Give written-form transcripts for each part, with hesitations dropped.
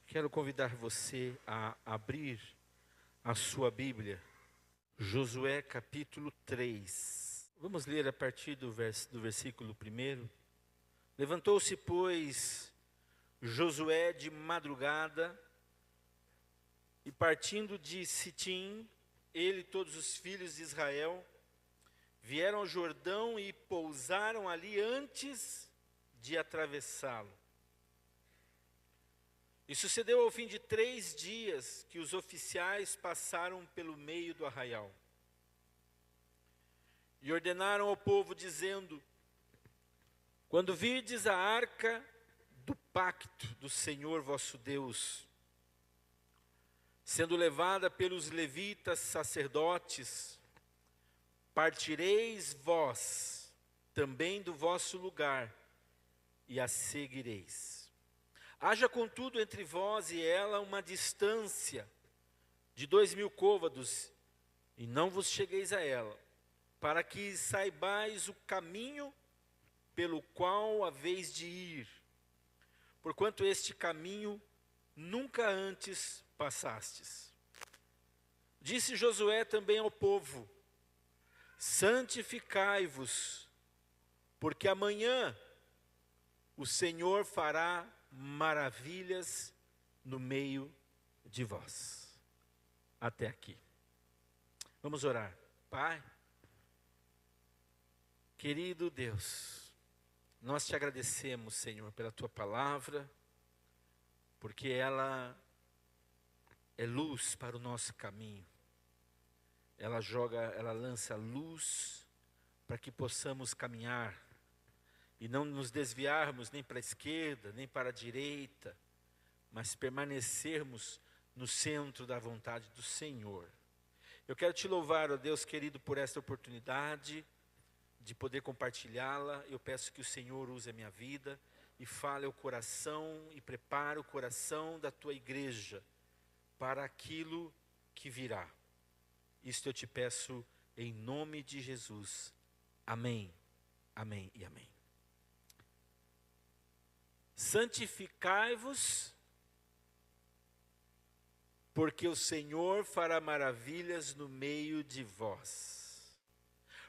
Quero convidar você a abrir a sua Bíblia, Josué capítulo 3. Vamos ler a partir do versículo 1. Levantou-se, pois, Josué de madrugada, e partindo de Sitim, ele e todos os filhos de Israel, vieram ao Jordão e pousaram ali antes de atravessá-lo. E sucedeu ao fim de 3 dias que os oficiais passaram pelo meio do arraial. E ordenaram ao povo, dizendo: quando virdes a arca do pacto do Senhor vosso Deus, sendo levada pelos levitas sacerdotes, partireis vós também do vosso lugar e a seguireis. Haja, contudo, entre vós e ela uma distância de 2.000 côvados, e não vos chegueis a ela, para que saibais o caminho pelo qual haveis de ir, porquanto este caminho nunca antes passastes. Disse Josué também ao povo: santificai-vos, porque amanhã o Senhor fará maravilhas no meio de vós. Até aqui. Vamos orar. Pai, querido Deus, nós te agradecemos, Senhor, pela tua palavra, porque ela é luz para o nosso caminho. Ela lança luz para que possamos caminhar e não nos desviarmos nem para a esquerda, nem para a direita, mas permanecermos no centro da vontade do Senhor. Eu quero te louvar, ó Deus querido, por esta oportunidade de poder compartilhá-la. Eu peço que o Senhor use a minha vida e fale ao coração e prepare o coração da tua igreja para aquilo que virá. Isto eu te peço em nome de Jesus. Amém, amém e amém. Santificai-vos, porque o Senhor fará maravilhas no meio de vós.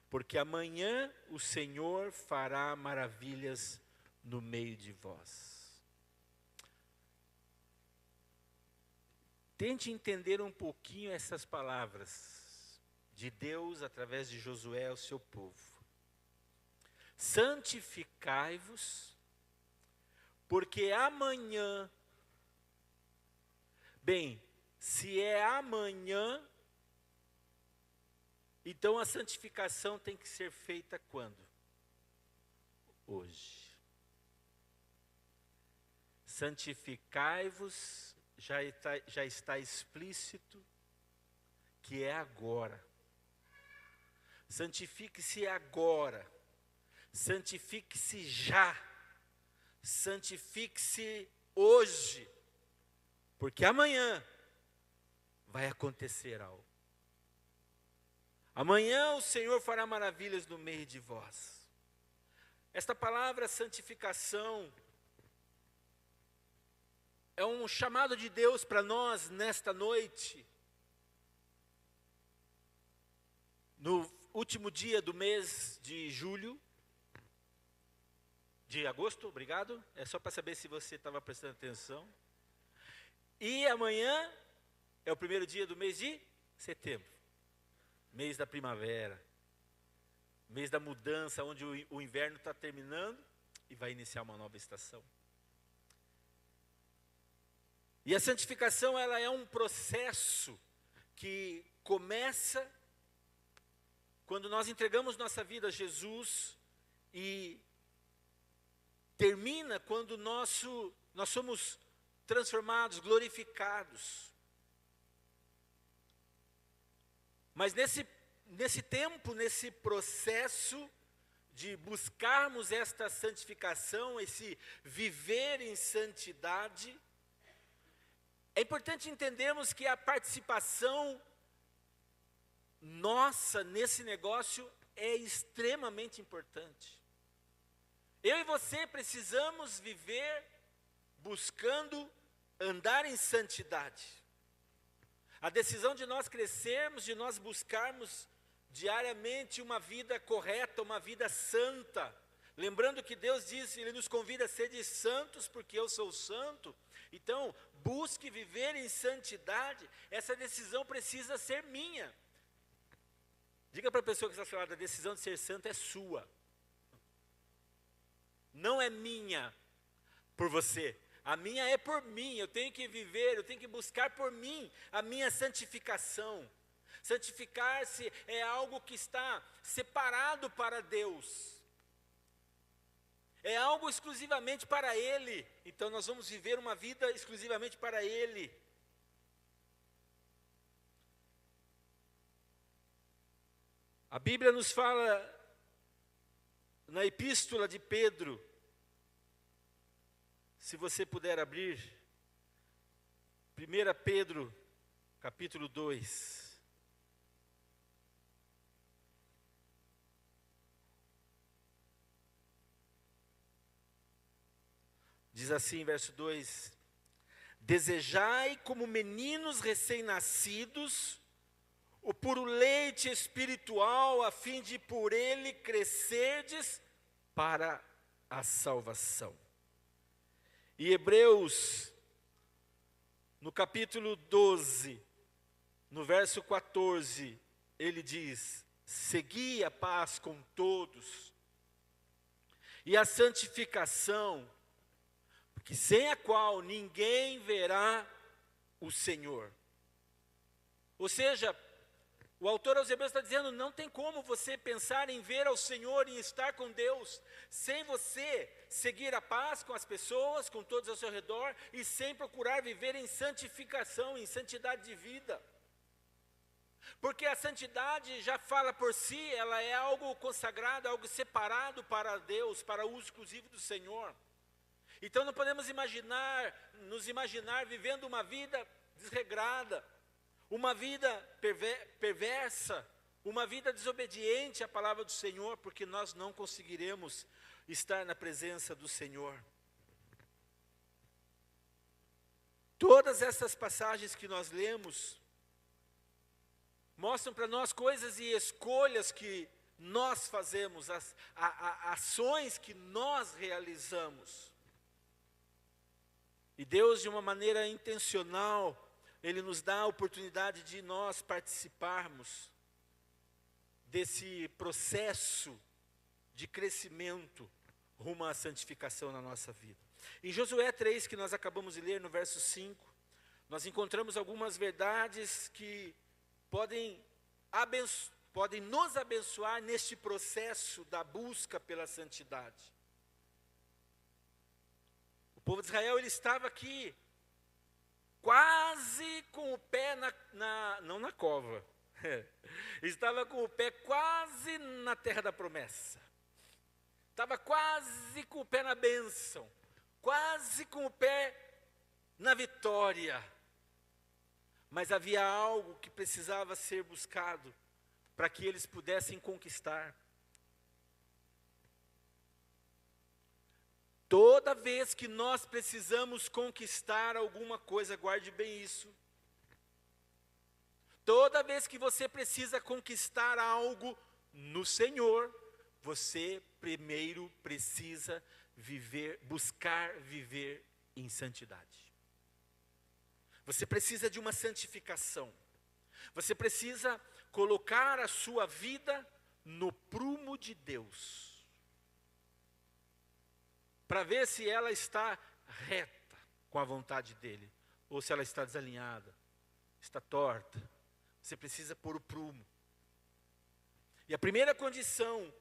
Porque amanhã o Senhor fará maravilhas no meio de vós. Tente entender um pouquinho essas palavras de Deus através de Josué ao seu povo. Santificai-vos, porque amanhã, bem, se é amanhã, então a santificação tem que ser feita quando? Hoje. Santificai-vos, já está explícito que é agora. Santifique-se agora. Santifique-se já. Santifique-se hoje, porque amanhã vai acontecer algo. Amanhã o Senhor fará maravilhas no meio de vós. Esta palavra santificação é um chamado de Deus para nós nesta noite, no último dia do mês de julho, de agosto, obrigado, é só para saber se você estava prestando atenção. E amanhã é o primeiro dia do mês de setembro, mês da primavera, mês da mudança, onde o inverno está terminando e vai iniciar uma nova estação. E a santificação, ela é um processo que começa quando nós entregamos nossa vida a Jesus e termina quando nós somos transformados, glorificados. Mas nesse tempo, nesse processo de buscarmos esta santificação, esse viver em santidade, é importante entendermos que a participação nossa nesse negócio é extremamente importante. Eu e você precisamos viver buscando andar em santidade. A decisão de nós crescermos, de nós buscarmos diariamente uma vida correta, uma vida santa. Lembrando que Deus diz, Ele nos convida a ser santos, porque eu sou santo. Então, busque viver em santidade. Essa decisão precisa ser minha. Diga para a pessoa que está falando, a decisão de ser santo é sua. Não é minha por você. A minha é por mim. Eu tenho que viver, eu tenho que buscar por mim a minha santificação. Santificar-se é algo que está separado para Deus. É algo exclusivamente para Ele. Então nós vamos viver uma vida exclusivamente para Ele. A Bíblia nos fala na epístola de Pedro, se você puder abrir, 1 Pedro, capítulo 2. Diz assim, verso 2: desejai como meninos recém-nascidos o puro leite espiritual, a fim de por ele crescerdes para a salvação. E Hebreus, no capítulo 12, no verso 14, ele diz: segui a paz com todos e a santificação, porque sem a qual ninguém verá o Senhor. Ou seja, o autor aos Hebreus está dizendo, não tem como você pensar em ver ao Senhor, em estar com Deus, sem você seguir a paz com as pessoas, com todos ao seu redor, e sem procurar viver em santificação, em santidade de vida. Porque a santidade já fala por si, ela é algo consagrado, algo separado para Deus, para o uso exclusivo do Senhor. Então não podemos nos imaginar vivendo uma vida desregrada, uma vida perversa, uma vida desobediente à palavra do Senhor, porque nós não conseguiremos estar na presença do Senhor. Todas essas passagens que nós lemos mostram para nós coisas e escolhas que nós fazemos, ações que nós realizamos. E Deus, de uma maneira intencional, Ele nos dá a oportunidade de nós participarmos desse processo de crescimento rumo à santificação na nossa vida. Em Josué 3, que nós acabamos de ler, no verso 5, nós encontramos algumas verdades que podem nos abençoar neste processo da busca pela santidade. O povo de Israel, ele estava aqui, quase com o pé não na cova, estava com o pé quase na terra da promessa, estava quase com o pé na bênção, quase com o pé na vitória, mas havia algo que precisava ser buscado para que eles pudessem conquistar. Toda vez que nós precisamos conquistar alguma coisa, guarde bem isso. Toda vez que você precisa conquistar algo no Senhor, você primeiro precisa buscar viver em santidade. Você precisa de uma santificação. Você precisa colocar a sua vida no prumo de Deus, para ver se ela está reta com a vontade dEle, ou se ela está desalinhada, está torta. Você precisa pôr o prumo. E a primeira condição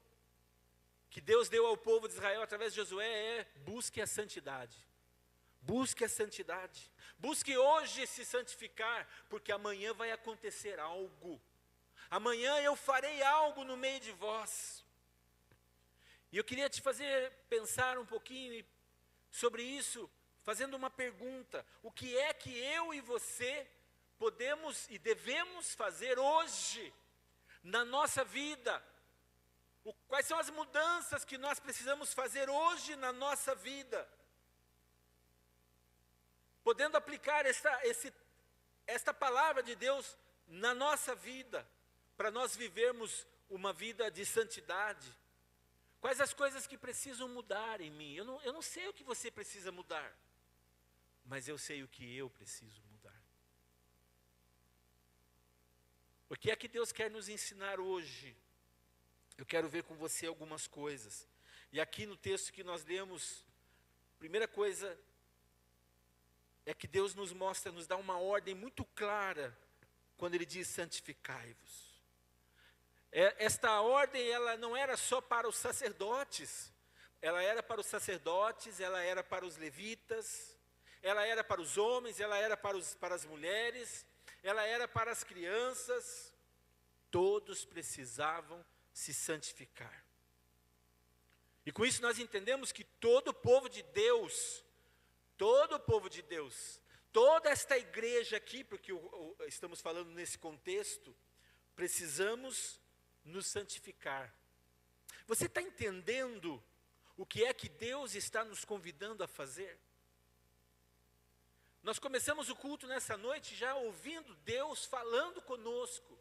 que Deus deu ao povo de Israel através de Josué é: busque a santidade. Busque a santidade. Busque hoje se santificar, porque amanhã vai acontecer algo. Amanhã eu farei algo no meio de vós. E eu queria te fazer pensar um pouquinho sobre isso, fazendo uma pergunta: o que é que eu e você podemos e devemos fazer hoje na nossa vida? Quais são as mudanças que nós precisamos fazer hoje na nossa vida? podendo aplicar esta palavra de Deus na nossa vida, para nós vivermos uma vida de santidade. Quais as coisas que precisam mudar em mim? Eu não sei o que você precisa mudar, mas eu sei o que eu preciso mudar. O que é que Deus quer nos ensinar hoje? Eu quero ver com você algumas coisas. E aqui no texto que nós lemos, primeira coisa é que Deus nos mostra, nos dá uma ordem muito clara, quando Ele diz santificai-vos. Esta ordem, ela não era só para os sacerdotes, ela era para os sacerdotes, ela era para os levitas, ela era para os homens, ela era para as mulheres, ela era para as crianças, todos precisavam se santificar. E com isso nós entendemos que todo o povo de Deus, toda esta igreja aqui, porque estamos falando nesse contexto, precisamos nos santificar. Você está entendendo o que é que Deus está nos convidando a fazer? Nós começamos o culto nessa noite já ouvindo Deus falando conosco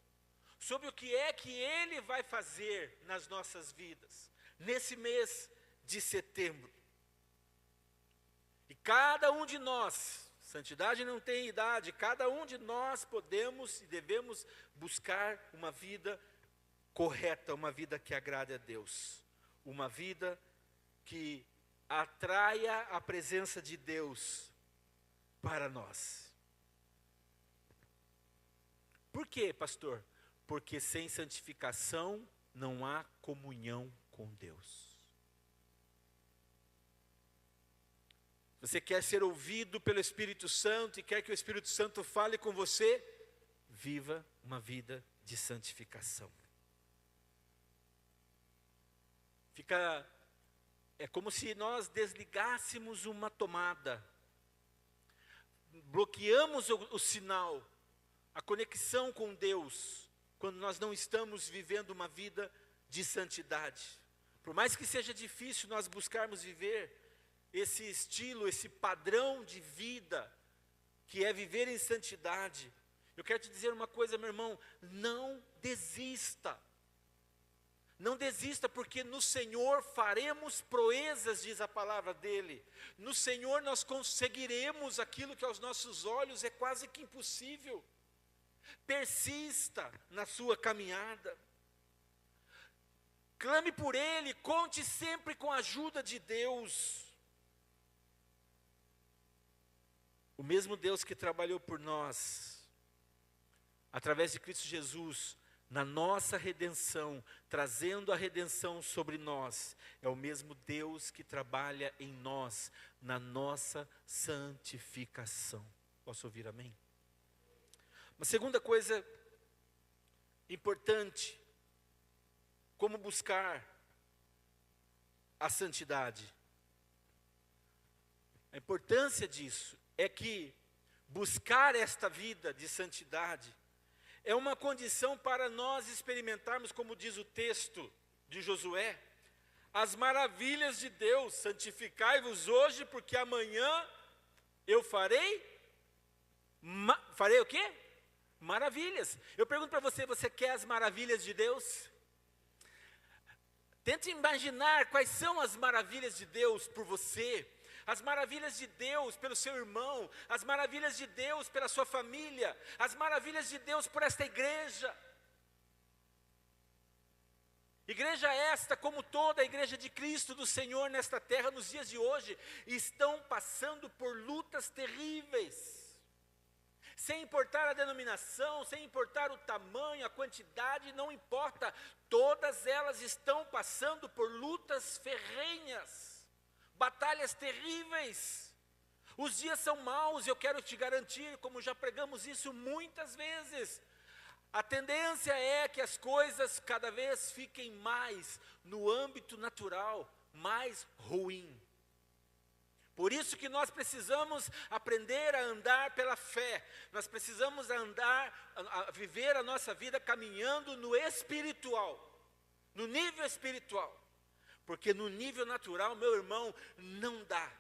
sobre o que é que Ele vai fazer nas nossas vidas, nesse mês de setembro. E cada um de nós, santidade não tem idade, cada um de nós podemos e devemos buscar uma vida correta, uma vida que agrade a Deus, uma vida que atraia a presença de Deus para nós. Por quê, pastor? Porque sem santificação não há comunhão com Deus. Você quer ser ouvido pelo Espírito Santo e quer que o Espírito Santo fale com você? Viva uma vida de santificação. É como se nós desligássemos uma tomada, bloqueamos o sinal, a conexão com Deus, quando nós não estamos vivendo uma vida de santidade. Por mais que seja difícil nós buscarmos viver esse estilo, esse padrão de vida, que é viver em santidade, eu quero te dizer uma coisa, meu irmão, não desista. Não desista, porque no Senhor faremos proezas, diz a palavra dEle. No Senhor nós conseguiremos aquilo que aos nossos olhos é quase que impossível. Persista na sua caminhada. Clame por Ele, conte sempre com a ajuda de Deus. O mesmo Deus que trabalhou por nós, através de Cristo Jesus, na nossa redenção, trazendo a redenção sobre nós, é o mesmo Deus que trabalha em nós, na nossa santificação. Posso ouvir amém? Uma segunda coisa importante, como buscar a santidade. A importância disso é que buscar esta vida de santidade é uma condição para nós experimentarmos, como diz o texto de Josué, as maravilhas de Deus. Santificai-vos hoje, porque amanhã eu farei o quê? Maravilhas. Eu pergunto para você, você quer as maravilhas de Deus? Tente imaginar quais são as maravilhas de Deus por você, as maravilhas de Deus pelo seu irmão, as maravilhas de Deus pela sua família, as maravilhas de Deus por esta igreja. Igreja esta, como toda a igreja de Cristo do Senhor nesta terra, nos dias de hoje, estão passando por lutas terríveis. Sem importar a denominação, sem importar o tamanho, a quantidade, não importa, todas elas estão passando por lutas ferrenhas, batalhas terríveis. Os dias são maus, eu quero te garantir, como já pregamos isso muitas vezes, a tendência é que as coisas cada vez fiquem mais no âmbito natural, mais ruim. Por isso que nós precisamos aprender a andar pela fé. Nós precisamos a viver a nossa vida caminhando no espiritual, no nível espiritual. Porque no nível natural, meu irmão, não dá.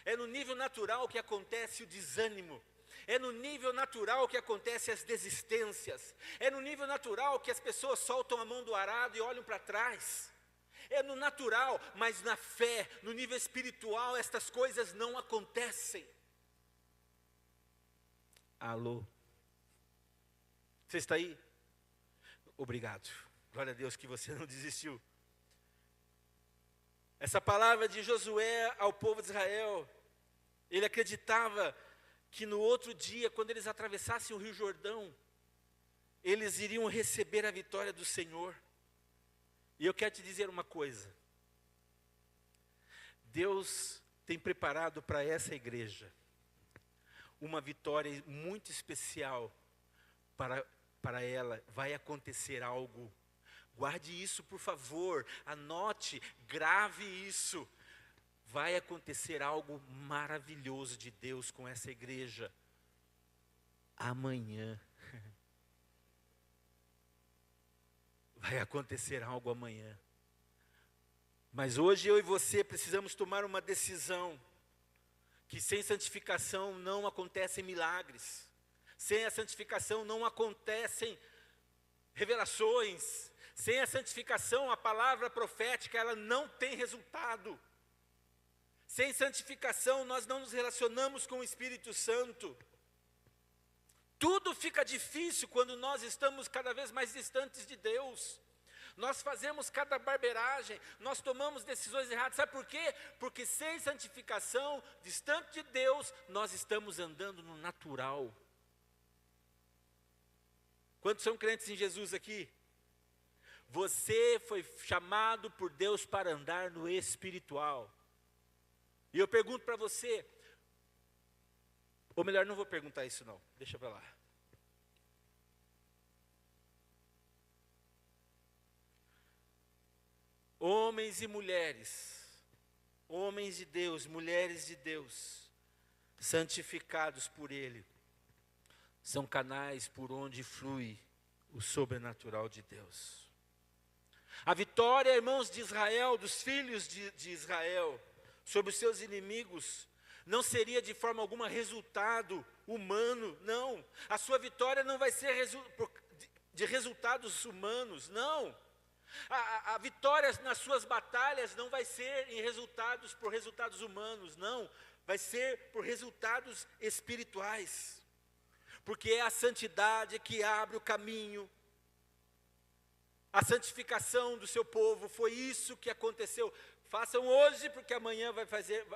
É no nível natural que acontece o desânimo. É no nível natural que acontece as desistências. É no nível natural que as pessoas soltam a mão do arado e olham para trás. É no natural, mas na fé, no nível espiritual, estas coisas não acontecem. Alô? Você está aí? Obrigado. Glória a Deus que você não desistiu. Essa palavra de Josué ao povo de Israel, ele acreditava que no outro dia, quando eles atravessassem o Rio Jordão, eles iriam receber a vitória do Senhor. E eu quero te dizer uma coisa. Deus tem preparado para essa igreja uma vitória muito especial para ela. Vai acontecer algo. Guarde isso, por favor. Anote, grave isso. Vai acontecer algo maravilhoso de Deus com essa igreja. Amanhã. Vai acontecer algo amanhã. Mas hoje eu e você precisamos tomar uma decisão. Que sem santificação não acontecem milagres. Sem a santificação não acontecem revelações. Sem a santificação a palavra profética ela não tem resultado. Sem santificação nós não nos relacionamos com o Espírito Santo. Tudo fica difícil quando nós estamos cada vez mais distantes de Deus. Nós fazemos cada barbeiragem, nós tomamos decisões erradas. Sabe por quê? Porque sem santificação, distante de Deus, nós estamos andando no natural. Quantos são crentes em Jesus aqui? Você foi chamado por Deus para andar no espiritual. E eu pergunto para você, ou melhor, não vou perguntar isso não, deixa para lá. Homens e mulheres, homens de Deus, mulheres de Deus, santificados por Ele, são canais por onde flui o sobrenatural de Deus. A vitória, irmãos de Israel, dos filhos de Israel, sobre os seus inimigos, não seria de forma alguma resultado humano, não. A sua vitória não vai ser de resultados humanos, não. A vitória nas suas batalhas não vai ser por resultados humanos, não. Vai ser por resultados espirituais. Porque é a santidade que abre o caminho. A santificação do seu povo, foi isso que aconteceu. Façam hoje, porque amanhã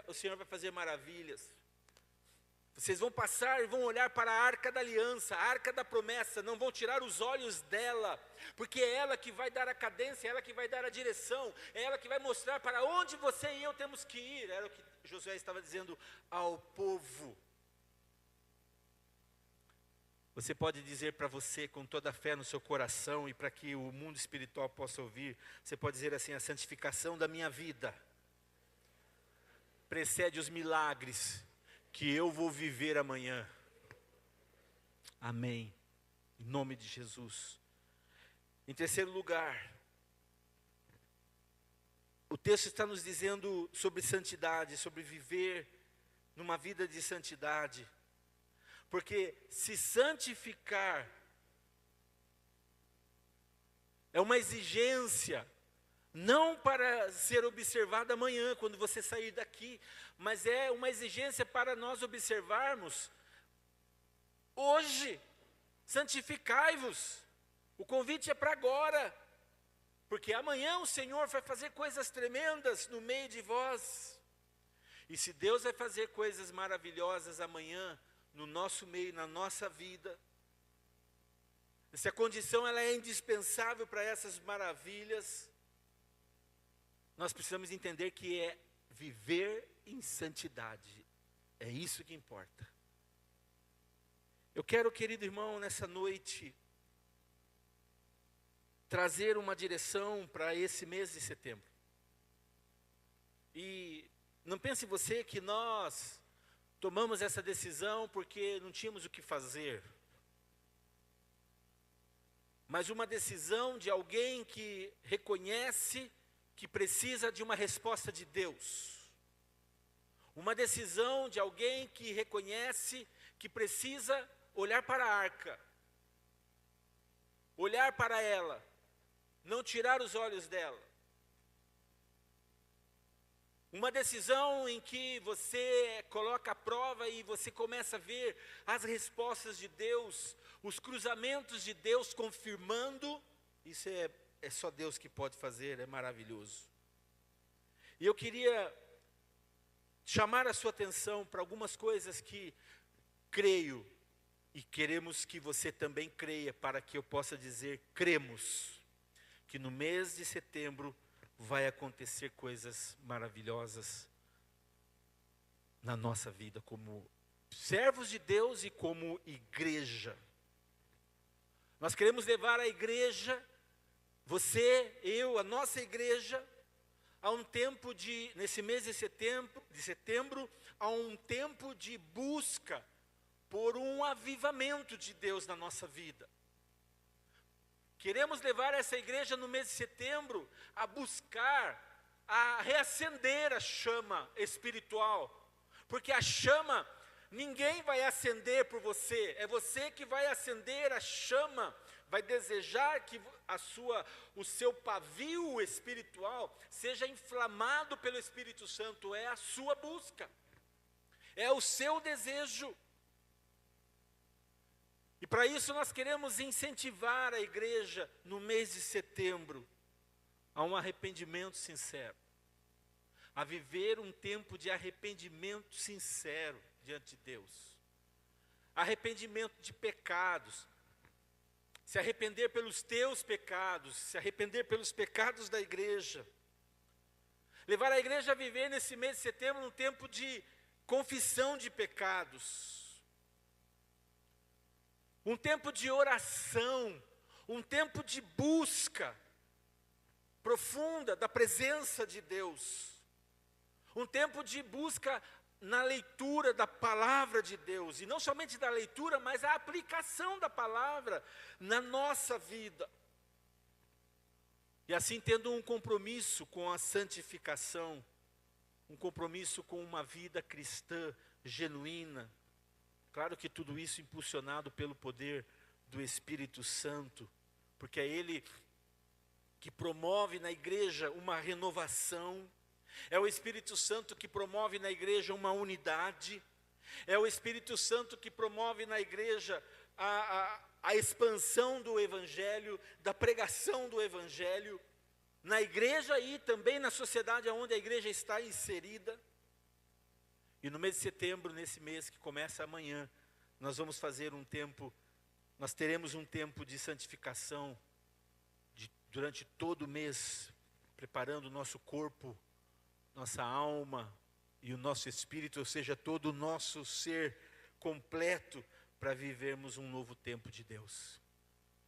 o Senhor vai fazer maravilhas. Vocês vão passar e vão olhar para a arca da aliança, a arca da promessa, não vão tirar os olhos dela, porque é ela que vai dar a cadência, é ela que vai dar a direção, é ela que vai mostrar para onde você e eu temos que ir. Era o que Josué estava dizendo ao povo. Você pode dizer para você, com toda a fé no seu coração, e para que o mundo espiritual possa ouvir, você pode dizer assim: a santificação da minha vida precede os milagres que eu vou viver amanhã. Amém. Em nome de Jesus. Em terceiro lugar, o texto está nos dizendo sobre santidade, sobre viver numa vida de santidade. Porque se santificar é uma exigência, não para ser observada amanhã, quando você sair daqui, mas é uma exigência para nós observarmos hoje. Santificai-vos. O convite é para agora, porque amanhã o Senhor vai fazer coisas tremendas no meio de vós. E se Deus vai fazer coisas maravilhosas amanhã, no nosso meio, na nossa vida, essa condição ela é indispensável para essas maravilhas. Nós precisamos entender que é viver em santidade. É isso que importa. Eu quero, querido irmão, nessa noite, trazer uma direção para esse mês de setembro. E não pense você que nós tomamos essa decisão porque não tínhamos o que fazer. Mas uma decisão de alguém que reconhece que precisa de uma resposta de Deus. Uma decisão de alguém que reconhece que precisa olhar para a arca, olhar para ela, não tirar os olhos dela. Uma decisão em que você coloca a prova e você começa a ver as respostas de Deus, os cruzamentos de Deus confirmando. Isso é só Deus que pode fazer, é maravilhoso. E eu queria chamar a sua atenção para algumas coisas que creio, e queremos que você também creia, para que eu possa dizer, cremos, que no mês de setembro vai acontecer coisas maravilhosas na nossa vida, como servos de Deus e como igreja. Nós queremos levar a igreja, você, eu, a nossa igreja, a um tempo nesse mês de setembro, a um tempo de busca por um avivamento de Deus na nossa vida. Queremos levar essa igreja no mês de setembro a buscar, a reacender a chama espiritual, porque a chama, ninguém vai acender por você, é você que vai acender a chama, vai desejar que o seu pavio espiritual seja inflamado pelo Espírito Santo, é a sua busca, é o seu desejo. E para isso nós queremos incentivar a igreja no mês de setembro a um arrependimento sincero, a viver um tempo de arrependimento sincero diante de Deus, arrependimento de pecados, se arrepender pelos teus pecados, se arrepender pelos pecados da igreja, levar a igreja a viver nesse mês de setembro um tempo de confissão de pecados, um tempo de oração, um tempo de busca profunda da presença de Deus, um tempo de busca na leitura da palavra de Deus, e não somente da leitura, mas a aplicação da palavra na nossa vida. E assim tendo um compromisso com a santificação, um compromisso com uma vida cristã genuína. Claro que tudo isso impulsionado pelo poder do Espírito Santo, porque é Ele que promove na igreja uma renovação, é o Espírito Santo que promove na igreja uma unidade, é o Espírito Santo que promove na igreja a expansão do Evangelho, da pregação do Evangelho, na igreja e também na sociedade onde a igreja está inserida. E no mês de setembro, nesse mês que começa amanhã, nós vamos fazer nós teremos um tempo de santificação, durante todo o mês, preparando o nosso corpo, nossa alma e o nosso espírito, ou seja, todo o nosso ser completo, para vivermos um novo tempo de Deus.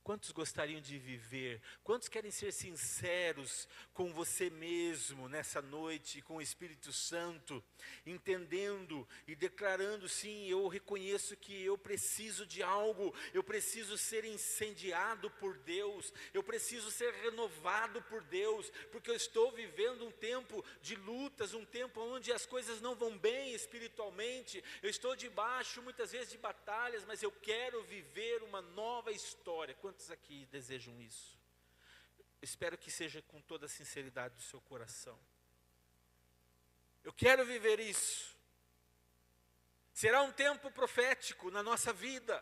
Quantos gostariam de viver? Quantos querem ser sinceros com você mesmo nessa noite, com o Espírito Santo, entendendo e declarando, sim, eu reconheço que eu preciso de algo, eu preciso ser incendiado por Deus, eu preciso ser renovado por Deus, porque eu estou vivendo um tempo de lutas, um tempo onde as coisas não vão bem espiritualmente, eu estou debaixo muitas vezes de batalhas, mas eu quero viver uma nova história. Quantos aqui desejam isso? Espero que seja com toda a sinceridade do seu coração. Eu quero viver isso. Será um tempo profético na nossa vida.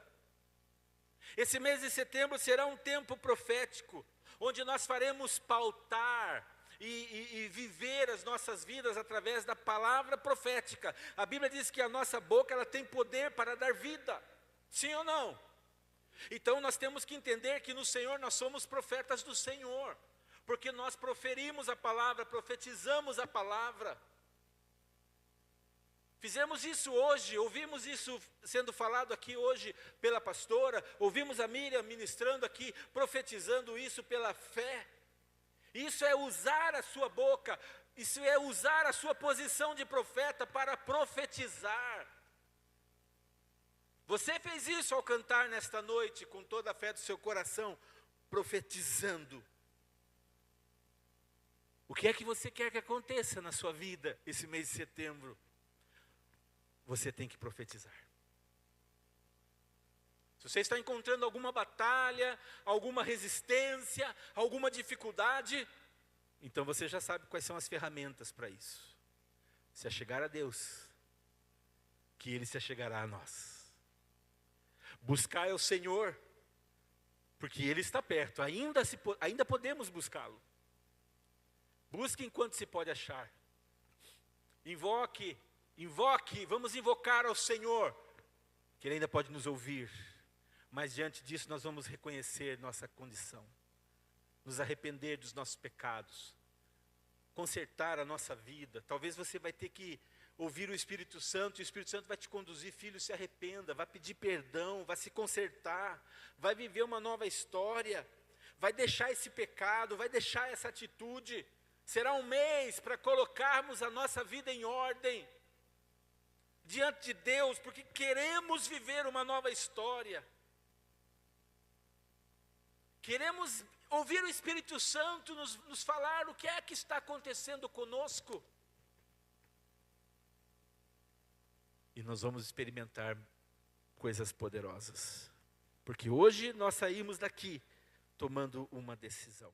Esse mês de setembro será um tempo profético, onde nós faremos pautar e viver as nossas vidas através da palavra profética. A Bíblia diz que a nossa boca ela tem poder para dar vida. Sim ou não? Então nós temos que entender que no Senhor nós somos profetas do Senhor, porque nós proferimos a palavra, profetizamos a palavra. Fizemos isso hoje, ouvimos isso sendo falado aqui hoje pela pastora, ouvimos a Miriam ministrando aqui, profetizando isso pela fé. Isso é usar a sua boca, isso é usar a sua posição de profeta para profetizar. Você fez isso ao cantar nesta noite, com toda a fé do seu coração, profetizando. O que é que você quer que aconteça na sua vida esse mês de setembro? você tem que profetizar. Se você está encontrando alguma batalha, alguma resistência, alguma dificuldade, então você já sabe quais são as ferramentas para isso. Se achegar a Deus, que Ele se achegará a nós. Buscar o Senhor, porque Ele está perto, ainda podemos buscá-lo. Busque enquanto se pode achar. Invoque, vamos invocar ao Senhor, que Ele ainda pode nos ouvir. Mas diante disso nós vamos reconhecer nossa condição, nos arrepender dos nossos pecados, consertar a nossa vida. Talvez você vai ter que ouvir o Espírito Santo, e o Espírito Santo vai te conduzir: filho, se arrependa, vai pedir perdão, vai se consertar, vai viver uma nova história, vai deixar esse pecado, vai deixar essa atitude. Será um mês para colocarmos a nossa vida em ordem diante de Deus, porque queremos viver uma nova história. Queremos ouvir o Espírito Santo nos falar o que é que está acontecendo conosco. E nós vamos experimentar coisas poderosas. Porque hoje nós saímos daqui tomando uma decisão.